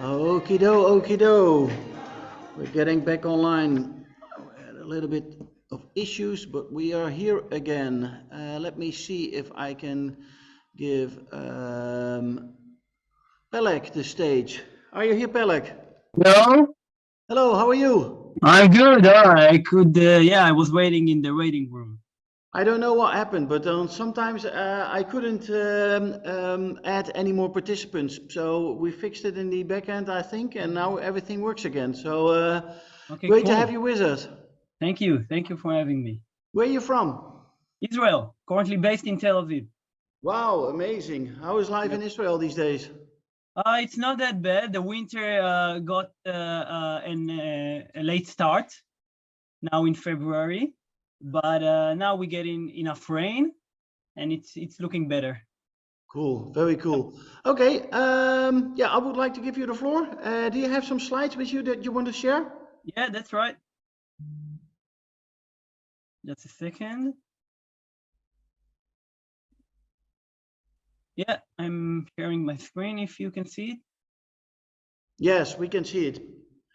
Okie do. We're getting back online. We had a little bit of issues, but we are here again. Let me see if I can give Peleg the stage. Are you here, Peleg? Hello, Hello, how are you? I'm good. I could, yeah, I was waiting in the waiting room. I don't know what happened, but sometimes I couldn't add any more participants. So we fixed it in the back end, I think, and now everything works again. So Okay, great to cool. have you with us. Thank you. Thank you for having me. Where are you from? Israel, currently based in Tel Aviv. Wow, amazing. How is life in Yep. Israel these days? It's not that bad. The winter got a late start now in February, but now we're getting enough rain, and it's looking better. Cool, very cool. Okay, yeah, I would like to give you the floor. Do you have some slides with you that you want to share? Yeah, that's right. Just a second. Yeah, I'm sharing my screen if you can see it. Yes, we can see it.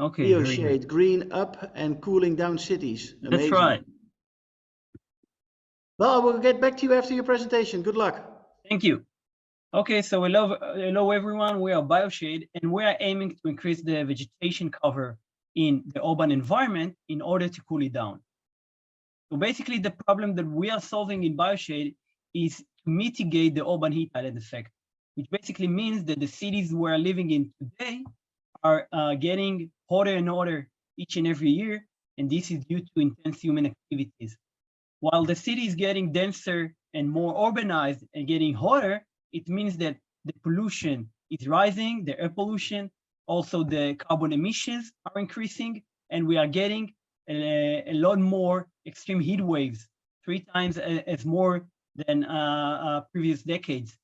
Okay, very good. Shade, green up and cooling down cities. That's right. Amazing. Well, we'll get back to you after your presentation. Good luck. Thank you. Okay, so hello everyone. We are BioShade, and we are aiming to increase the vegetation cover in the urban environment in order to cool it down. So basically, the problem that we are solving in BioShade is to mitigate the urban heat island effect, which basically means that the cities we are living in today are getting hotter and hotter each and every year, and this is due to intense human activities. While the city is getting denser and more urbanized and getting hotter, it means that the pollution is rising, the air pollution, also the carbon emissions are increasing, and we are getting a lot more extreme heat waves, 3 times as more than previous decades.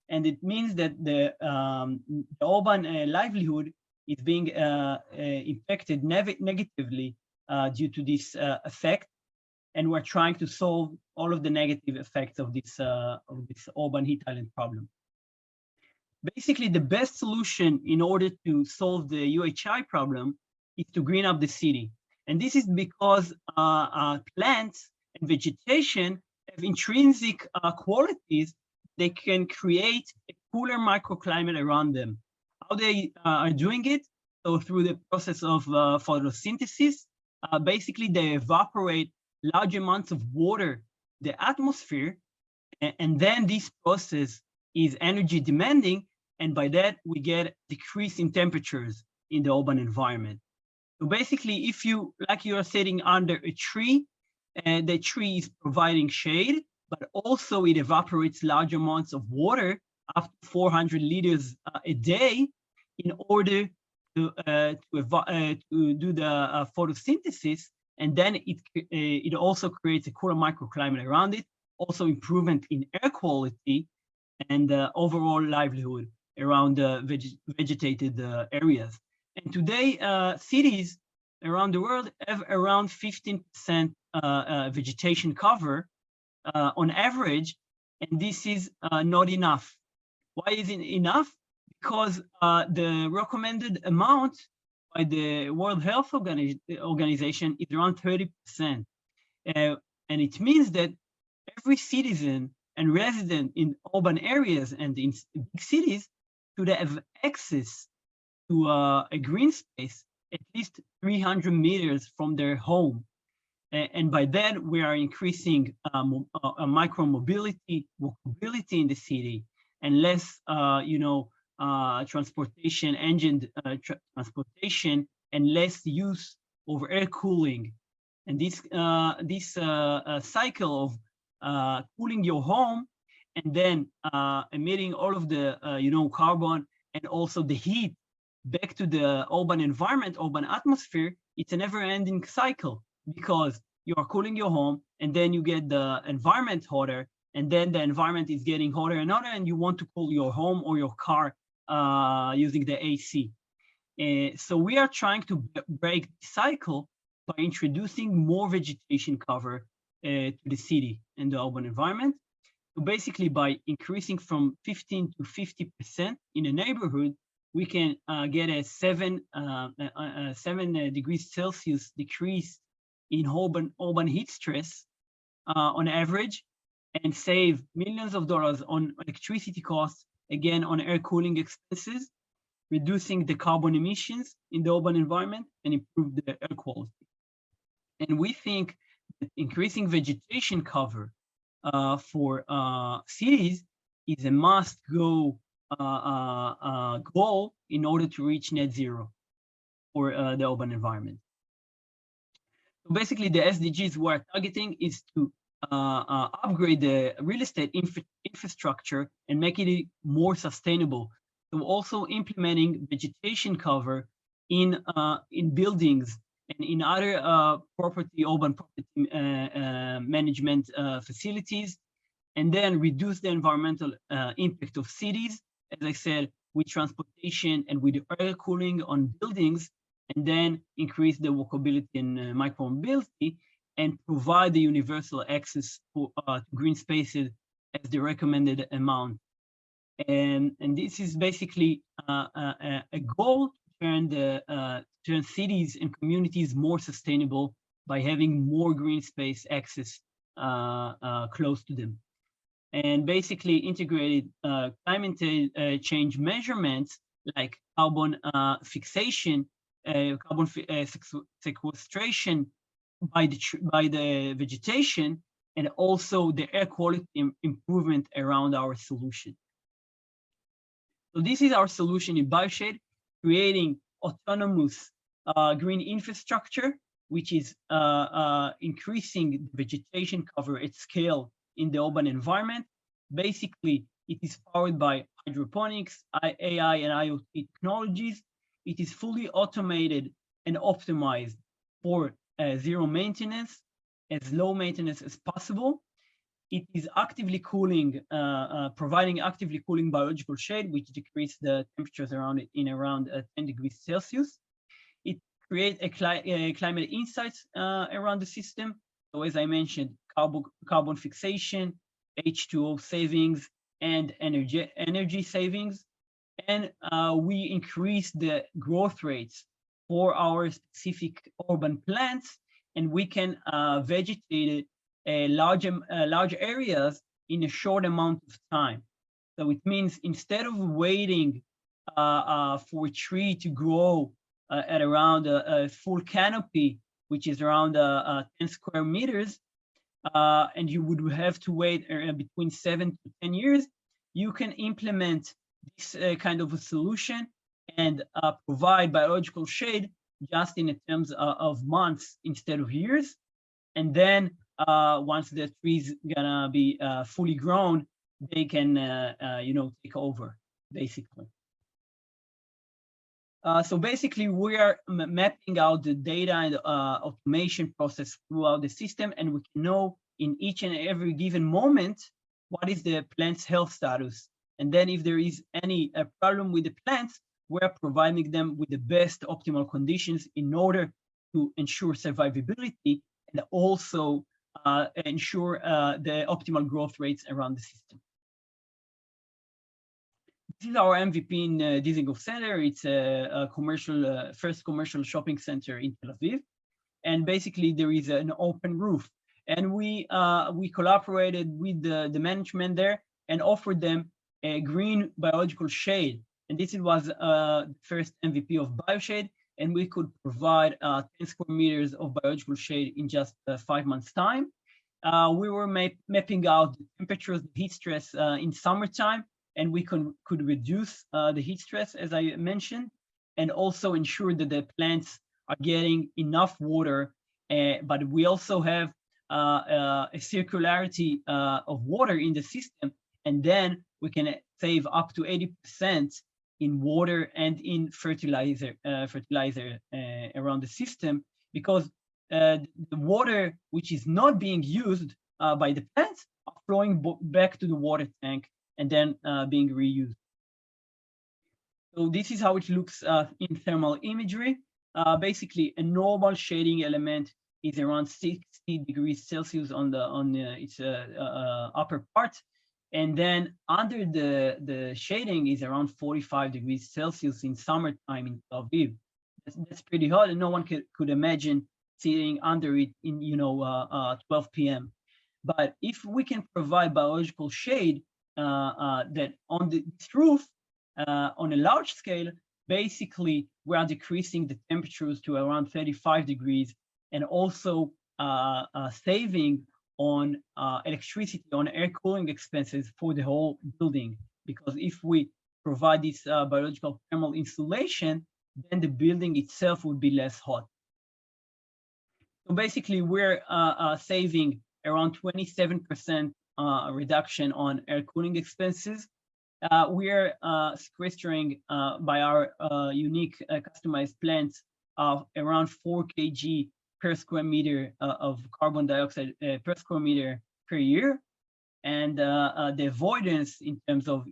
And it means that the urban livelihood is being impacted negatively due to this effect, and we're trying to solve all of the negative effects of this urban heat island problem. Basically, the best solution in order to solve the UHI problem is to green up the city. And this is because plants and vegetation have intrinsic qualities. They can create a cooler microclimate around them. How they are doing it? So through the process of photosynthesis, basically they evaporate large amounts of water, the atmosphere, and then this process is energy demanding, and by that we get decrease in temperatures in the urban environment. So basically, if you are sitting under a tree, and the tree is providing shade, but also it evaporates large amounts of water, up to 400 liters a day, in order to do the photosynthesis, and then it also creates a cooler microclimate around it, also improvement in air quality and overall livelihood around vegetated areas. And today, cities around the world have around 15% vegetation cover on average, and this is not enough. Why isn't it enough? Because the recommended amount by the World Health Organization is around 30%. And it means that every citizen and resident in urban areas and in big cities should have access to a green space at least 300 meters from their home. And by that, we are increasing micro mobility, walkability in the city, and less, transportation, transportation, and less use of air cooling. And this cycle of cooling your home and then emitting all of the carbon and also the heat back to the urban environment, urban atmosphere, it's a never-ending cycle, because you are cooling your home and then you get the environment hotter, and then the environment is getting hotter and hotter, and you want to cool your home or your car using the AC. So we are trying to break the cycle by introducing more vegetation cover to the city and the urban environment. So basically, by increasing from 15 to 50% in a neighborhood, we can get a 7 degrees Celsius decrease in urban heat stress on average, and save millions of dollars on electricity costs, again, on air cooling expenses, reducing the carbon emissions in the urban environment, and improve the air quality. And we think that increasing vegetation cover for cities is a must-go goal in order to reach net zero for the urban environment. So basically, the SDGs we're targeting is to upgrade the real estate infrastructure and make it more sustainable. So also implementing vegetation cover in buildings and in other urban property management facilities, and then reduce the environmental impact of cities, as I said, with transportation and with air cooling on buildings, and then increase the walkability and micromobility, and provide the universal access to green spaces as the recommended amount. And this is basically a goal to turn cities and communities more sustainable by having more green space access close to them. And basically integrated climate change measurements like carbon fixation, carbon sequestration by the vegetation, and also the air quality improvement around our solution. So this is our solution in BioShade, creating autonomous green infrastructure, which is increasing vegetation cover at scale in the urban environment. Basically, it is powered by hydroponics, AI, and IoT technologies. It is fully automated and optimized for zero maintenance, as low maintenance as possible. It is actively cooling, providing actively cooling biological shade, which decreases the temperatures around it in around 10 degrees Celsius. It creates a climate insights around the system. So as I mentioned, carbon fixation, H2O savings, and energy savings. And we increase the growth rates for our specific urban plants, and we can vegetate large areas in a short amount of time. So it means instead of waiting for a tree to grow at around a full canopy, which is around 10 square meters, and you would have to wait between 7 to 10 years, you can implement this kind of a solution and provide biological shade just in terms of months instead of years. And then once the tree's gonna be fully grown, they can, take over, basically. So basically, we are mapping out the data and automation process throughout the system, and we can know in each and every given moment what is the plant's health status. And then if there is any problem with the plants, we're providing them with the best optimal conditions in order to ensure survivability and also ensure the optimal growth rates around the system. This is our MVP in Dizengoff Center. It's a commercial, first commercial shopping center in Tel Aviv. And basically there is an open roof. And we collaborated with the management there and offered them a green biological shade. And this was the first MVP of BioShade. And we could provide 10 square meters of biological shade in just 5 months' time. We were mapping out the temperatures, the heat stress in summertime, and we could reduce the heat stress, as I mentioned, and also ensure that the plants are getting enough water. But we also have a circularity of water in the system, and then we can save up to 80% in water and in fertilizer around the system, because the water which is not being used by the plants are flowing back to the water tank and then being reused. So this is how it looks in thermal imagery. Basically, a normal shading element is around 60 degrees Celsius on its upper part, And then under the shading is around 45 degrees Celsius in summertime in Tel Aviv. That's pretty hot, and no one could imagine sitting under it in 12 p.m. But if we can provide biological shade that on this roof on a large scale, basically we are decreasing the temperatures to around 35 degrees and also saving on electricity, on air cooling expenses for the whole building. Because if we provide this biological thermal insulation, then the building itself would be less hot. So basically, we're saving around 27% reduction on air cooling expenses. We're sequestering by our unique customized plants around 4 kg per square meter of carbon dioxide per square meter per year. And the avoidance in terms of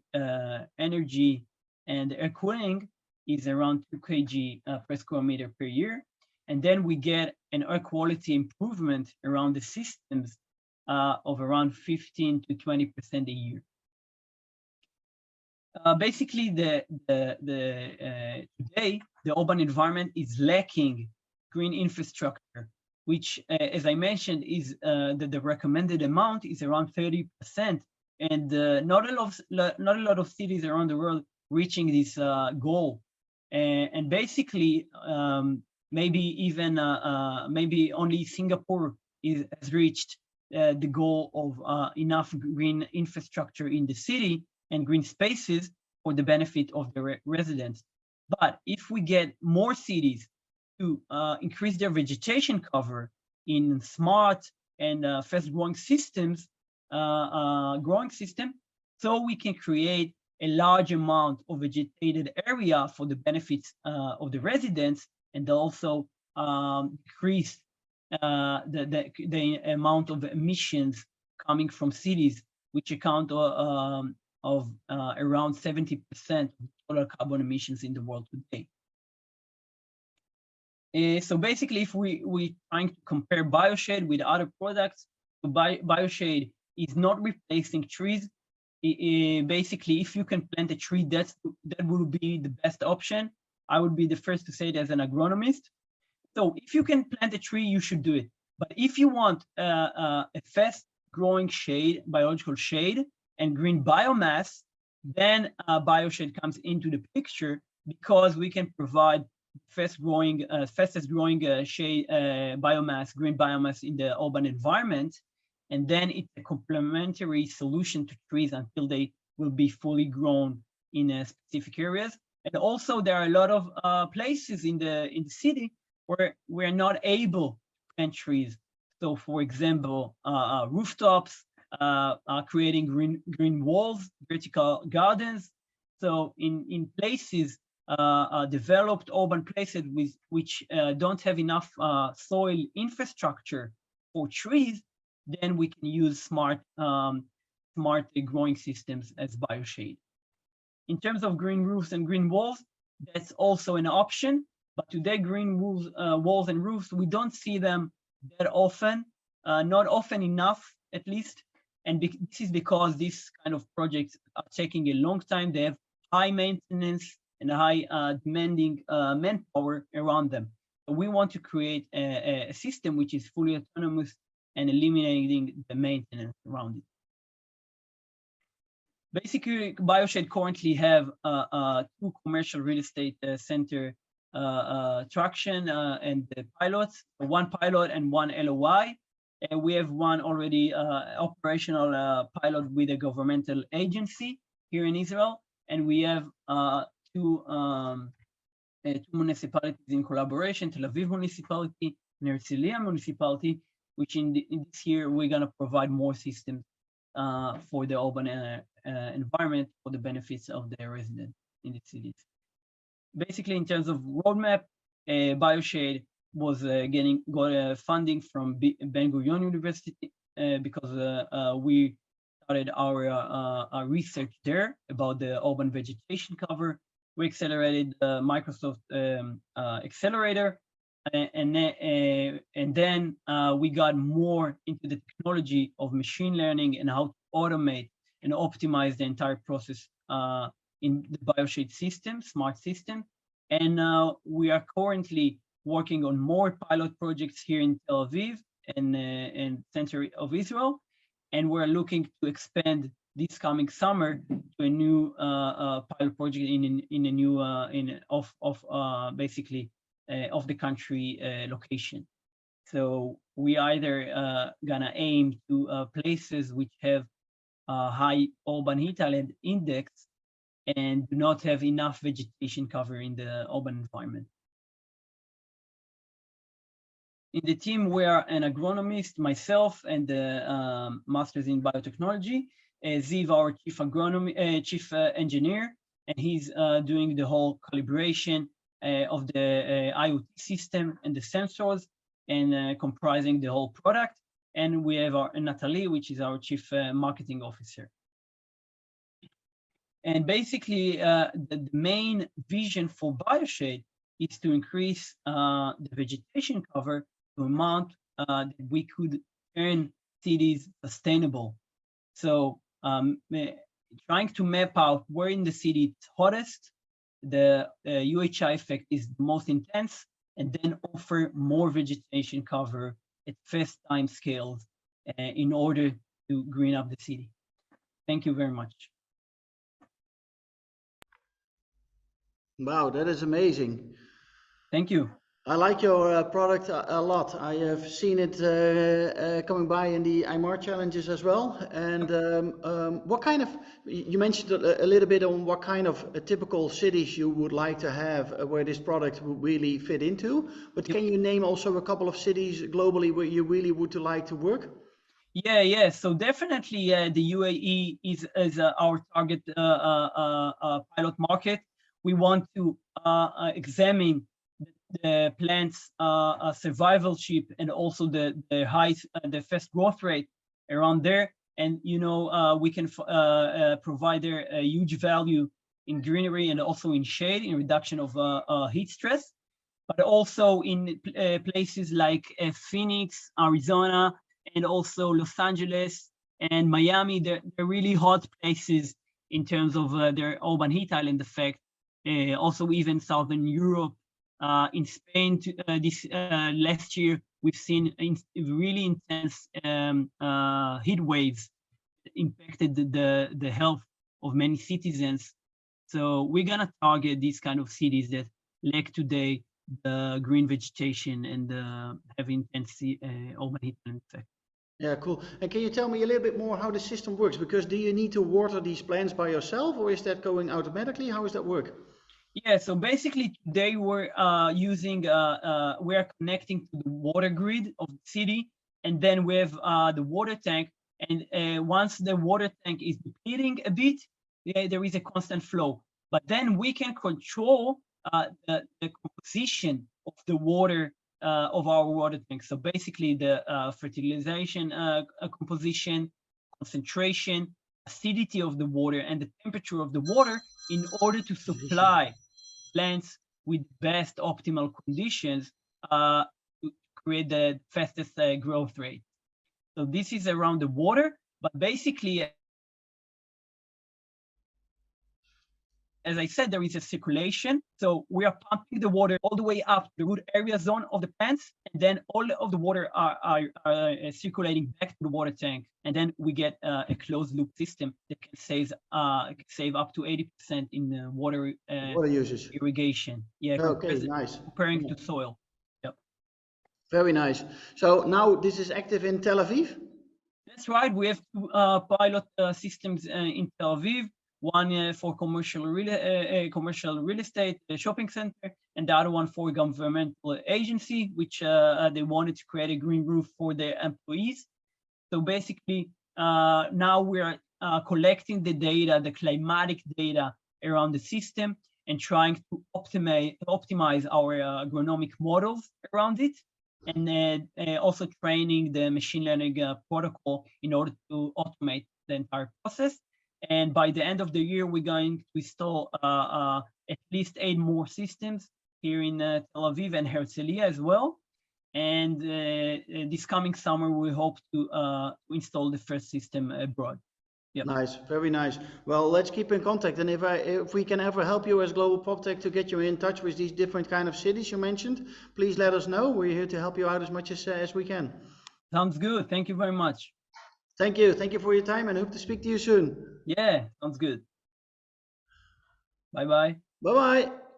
energy and air cooling is around 2 kg per square meter per year. And then we get an air quality improvement around the systems of around 15 to 20% a year. Basically, today, the urban environment is lacking green infrastructure, which, as I mentioned, is the recommended amount is around 30%, and not a lot of cities around the world reaching this goal. And basically, maybe even maybe only Singapore has reached the goal of enough green infrastructure in the city and green spaces for the benefit of the residents. But if we get more cities to increase their vegetation cover in smart and fast-growing systems, so we can create a large amount of vegetated area for the benefits of the residents, and also decrease the amount of emissions coming from cities, which account of around 70% of total carbon emissions in the world today. So basically, if we trying to compare BioShade with other products, BioShade is not replacing trees. Basically, if you can plant a tree, that will be the best option. I would be the first to say it as an agronomist. So if you can plant a tree, you should do it. But if you want a fast-growing shade, biological shade, and green biomass, then BioShade comes into the picture, because we can provide fastest growing shade biomass, green biomass in the urban environment, and then it's a complementary solution to trees until they will be fully grown in specific areas. And also, there are a lot of places in the city where we're not able to plant trees. So, for example, rooftops, creating green walls, vertical gardens. So in places, developed urban places which don't have enough soil infrastructure for trees, then we can use smart growing systems as BioShade. In terms of green roofs and green walls, that's also an option. But today, green walls and roofs, we don't see them that often, not often enough, at least. And this is because these kind of projects are taking a long time. They have high maintenance and high demanding manpower around them. So we want to create a system which is fully autonomous and eliminating the maintenance around it. Basically, BioShade currently have 2 commercial real estate center traction and the pilots, 1 pilot and 1 LOI. We have 1 already operational pilot with a governmental agency here in Israel, and we have 2 municipalities in collaboration: Tel Aviv municipality and Herzliya municipality, which in this year we're going to provide more systems for the urban environment for the benefits of the residents in the cities. Basically, in terms of roadmap, BioShade was got funding from Ben-Gurion University because we started our research there about the urban vegetation cover. We accelerated Microsoft Accelerator, and then we got more into the technology of machine learning and how to automate and optimize the entire process in the BioShade system, smart system. And we are currently working on more pilot projects here in Tel Aviv and center of Israel. And we're looking to expand this coming summer to a new pilot project in a new basically of the country location. So we either gonna aim to places which have high urban heat island index and do not have enough vegetation cover in the urban environment. In the team, we are an agronomist, myself, and the masters in biotechnology. Ziv, our chief engineer, and he's doing the whole calibration of the IoT system and the sensors, and comprising the whole product. And we have our Natalie, which is our chief marketing officer. And basically, the main vision for BioShade is to increase the vegetation cover to amount that we could turn cities sustainable. So trying to map out where in the city it's hottest, the UHI effect is the most intense, and then offer more vegetation cover at fast time scales in order to green up the city. Thank you very much. Wow, that is amazing. Thank you. I like your product a lot. I have seen it coming by in the IMAR challenges as well. And what kind of, you mentioned a little bit on what kind of typical cities you would like to have where this product would really fit into. But can you name also a couple of cities globally where you really would like to work? Yeah. So definitely the UAE is our target pilot market. We want to examine the plant's survivalship and also the fast growth rate around there. And we can provide there a huge value in greenery and also in shade, in reduction of heat stress, but also in places like Phoenix, Arizona, and also Los Angeles and Miami. They're really hot places in terms of their urban heat island effect. Also even Southern Europe. In Spain, this last year, we've seen really intense heat waves that impacted the health of many citizens. So we're gonna target these kind of cities that lack today the green vegetation and have intense urban heat effect. Yeah, cool. And can you tell me a little bit more how the system works? Because do you need to water these plants by yourself, or is that going automatically? How does that work? Yeah, so basically today we're we're connecting to the water grid of the city, and then we have the water tank. And once the water tank is depleting a bit, there is a constant flow. But then we can control the composition of the water of our water tank. So basically the fertilization composition, concentration, acidity of the water, and the temperature of the water in order to supply plants with best optimal conditions to create the fastest growth rate. So this is around the water, but basically, as I said, there is a circulation. So we are pumping the water all the way up the root area zone of the plants, and then all of the water are circulating back to the water tank. And then we get a closed loop system that can save up to 80% in water usage, irrigation. Yeah, okay, nice. Comparing to soil. Yep. Very nice. So now this is active in Tel Aviv? That's right. We have two pilot systems in Tel Aviv. One for commercial real estate shopping center, and the other one for a governmental agency, which they wanted to create a green roof for their employees. So basically, now we are collecting the data, the climatic data around the system, and trying to optimize our agronomic models around it, and also training the machine learning protocol in order to automate the entire process. And by the end of the year, we're going to install at least 8 more systems here in Tel Aviv and Herzliya as well. And this coming summer, we hope to install the first system abroad. Yep. Nice, very nice. Well, let's keep in contact. And if we can ever help you as Global PropTech to get you in touch with these different kind of cities you mentioned, please let us know. We're here to help you out as much as we can. Sounds good. Thank you very much. Thank you. Thank you for your time and hope to speak to you soon. Yeah, sounds good. Bye-bye. Bye-bye.